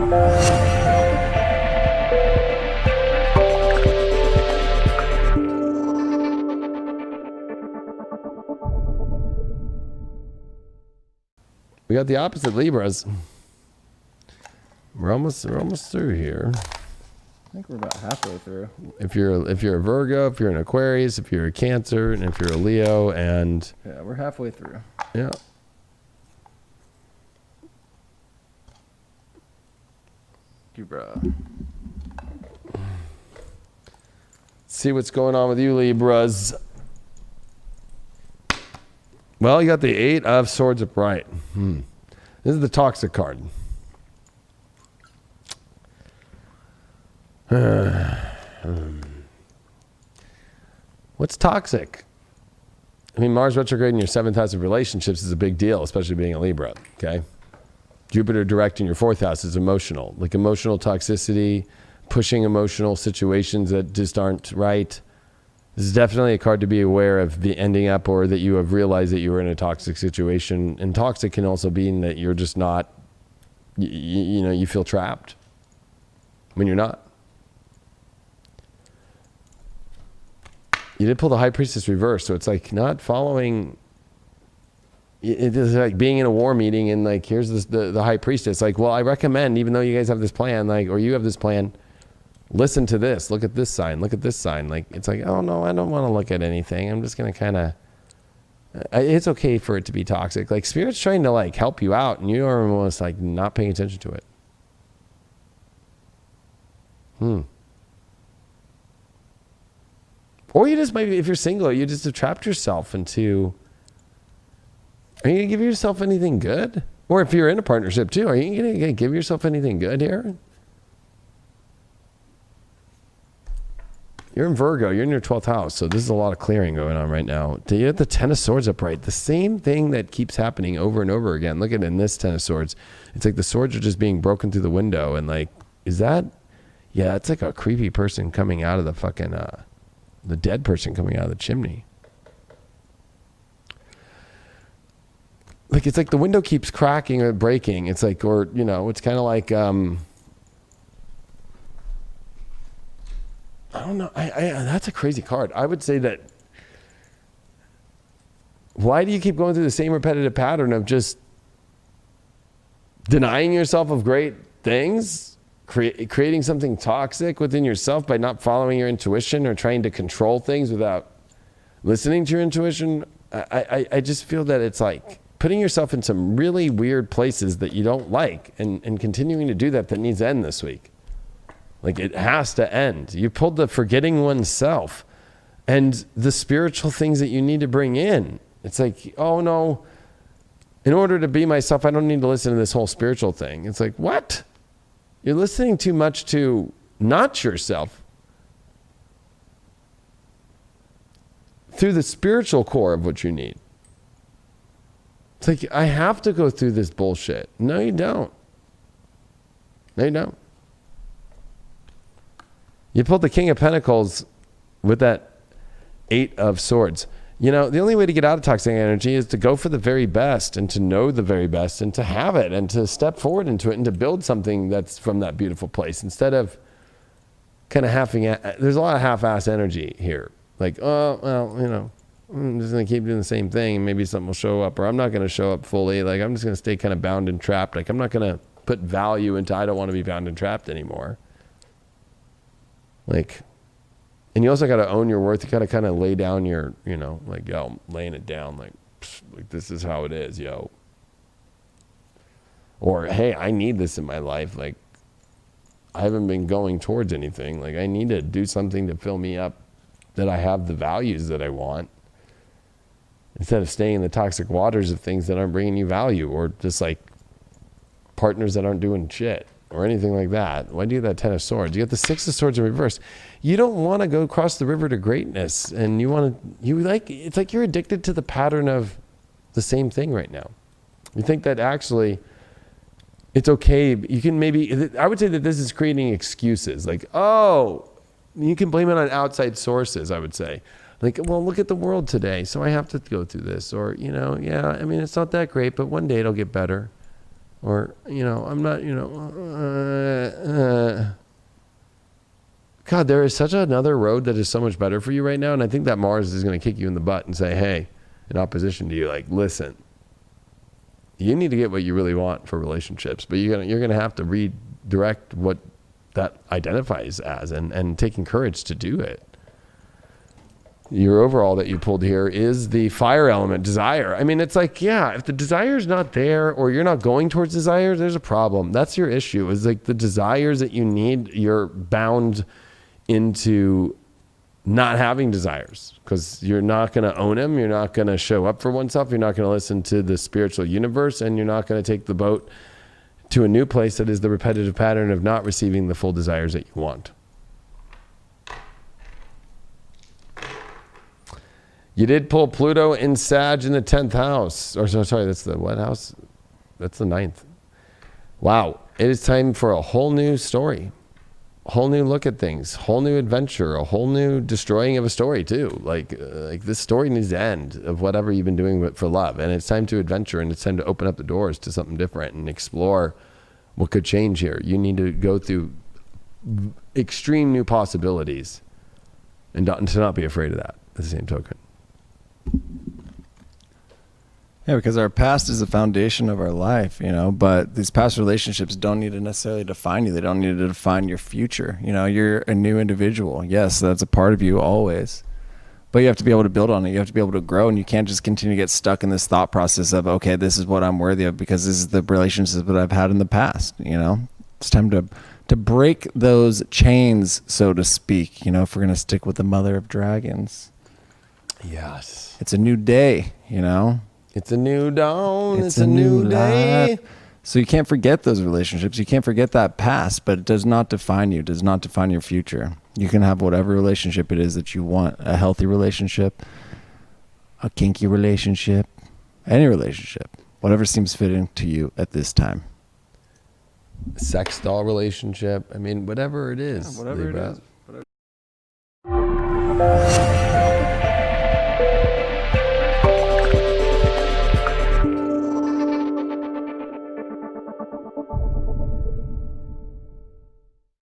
We got the opposite Libras. We're almost through here. I think we're about halfway through. If you're a Virgo, if you're an Aquarius, if you're a Cancer, and if you're a Leo, and yeah, we're halfway through. Yeah. Libra. See what's going on with you, Libras. Well, you got the 8 of Swords upright. This is the toxic card. What's toxic? I mean, Mars retrograde in your 7th house of relationships is a big deal, especially being a Libra, okay? Jupiter direct in your 4th house is emotional. Like emotional toxicity, pushing emotional situations that just aren't right. This is definitely a card to be aware of the ending up, or that you have realized that you were in a toxic situation. And toxic can also mean that you're just not, you know, you feel trapped when you're not. You did pull the High Priestess reverse, so it's like not following. It is like being in a war meeting and like, here's this, the High Priestess. Like, well, I recommend, even though you guys have this plan, like, or you have this plan, listen to this, look at this sign, look at this sign. Like, it's like, oh no, I don't want to look at anything. I'm just going to kind of, it's okay for it to be toxic. Like Spirit's trying to like help you out and you are almost like not paying attention to it. Or you just maybe, if you're single, you just have trapped yourself into, are you going to give yourself anything good? Or if you're in a partnership too, are you going to give yourself anything good here? You're in Virgo, you're in your 12th house, so this is a lot of clearing going on right now. You have the 10 of Swords upright, the same thing that keeps happening over and over again. Look at it in this 10 of Swords. It's like the swords are just being broken through the window, and like, is that, yeah, it's like a creepy person coming out of the fucking, the dead person coming out of the chimney. Like, it's like the window keeps cracking or breaking. It's like, or, you know, it's kind of like, I don't know. That's a crazy card. I would say that, why do you keep going through the same repetitive pattern of just denying yourself of great things, creating something toxic within yourself by not following your intuition or trying to control things without listening to your intuition? I just feel that it's like putting yourself in some really weird places that you don't like, and continuing to do that needs to end this week. Like, it has to end. You pulled the forgetting oneself and the spiritual things that you need to bring in. It's like, oh no, in order to be myself, I don't need to listen to this whole spiritual thing. It's like, what? You're listening too much to not yourself through the spiritual core of what you need. It's like, I have to go through this bullshit. No, you don't. No, you don't. You pulled the King of Pentacles with that 8 of Swords. You know, the only way to get out of toxic energy is to go for the very best and to know the very best and to have it and to step forward into it and to build something that's from that beautiful place, instead of kind of there's a lot of half-ass energy here. Like, oh, well, you know, I'm just going to keep doing the same thing and maybe something will show up, or I'm not going to show up fully. Like, I'm just going to stay kind of bound and trapped. Like, I'm not going to put value into, I don't want to be bound and trapped anymore. Like, and you also got to own your worth. You got to kind of lay down your, you know, like, yo, I'm laying it down. Like, this is how it is, yo. Or, hey, I need this in my life. Like, I haven't been going towards anything. Like, I need to do something to fill me up, that I have the values that I want, instead of staying in the toxic waters of things that aren't bringing you value, or just like partners that aren't doing shit, or anything like that. Why do you have that 10 of Swords? You got the 6 of Swords in reverse. You don't want to go across the river to greatness, and it's like you're addicted to the pattern of the same thing right now. You think that actually it's okay. You can maybe, I would say that this is creating excuses. Like, oh, you can blame it on outside sources, I would say. Like, well, look at the world today, so I have to go through this. Or, you know, yeah, I mean, it's not that great, but one day it'll get better. Or, I'm not, God, there is such another road that is so much better for you right now. And I think that Mars is going to kick you in the butt and say, hey, in opposition to you, like, listen, you need to get what you really want for relationships, but you're going to have to redirect what that identifies as and taking courage to do it. Your overall that you pulled here is the fire element, desire. I mean, it's like, yeah, if the desire is not there or you're not going towards desire, there's a problem. That's your issue, is like the desires that you need, you're bound into not having desires because you're not going to own them. You're not going to show up for oneself. You're not going to listen to the spiritual universe, and you're not going to take the boat to a new place that is the repetitive pattern of not receiving the full desires that you want. You did pull Pluto in Sag in the 10th house. Or sorry, that's the what house? That's the 9th. Wow. It is time for a whole new story. A whole new look at things. Whole new adventure. A whole new destroying of a story too. Like this story needs to end of whatever you've been doing for love. And it's time to adventure, and it's time to open up the doors to something different and explore what could change here. You need to go through extreme new possibilities and to not be afraid of that at the same token. Yeah, because our past is the foundation of our life, but these past relationships don't need to necessarily define you. They don't need to define your future. You're a new individual. Yes, that's a part of you always, but you have to be able to build on it. You have to be able to grow, and you can't just continue to get stuck in this thought process of, okay, this is what I'm worthy of because this is the relationships that I've had in the past. It's time to break those chains, so to speak, if we're going to stick with the mother of dragons. Yes. It's a new day, It's a new dawn. It's a new day. Life. So you can't forget those relationships. You can't forget that past, but it does not define you. It does not define your future. You can have whatever relationship it is that you want. A healthy relationship, a kinky relationship, any relationship, whatever seems fitting to you at this time. Sex doll relationship. I mean, whatever it is. Yeah, whatever Libra. it is. Whatever.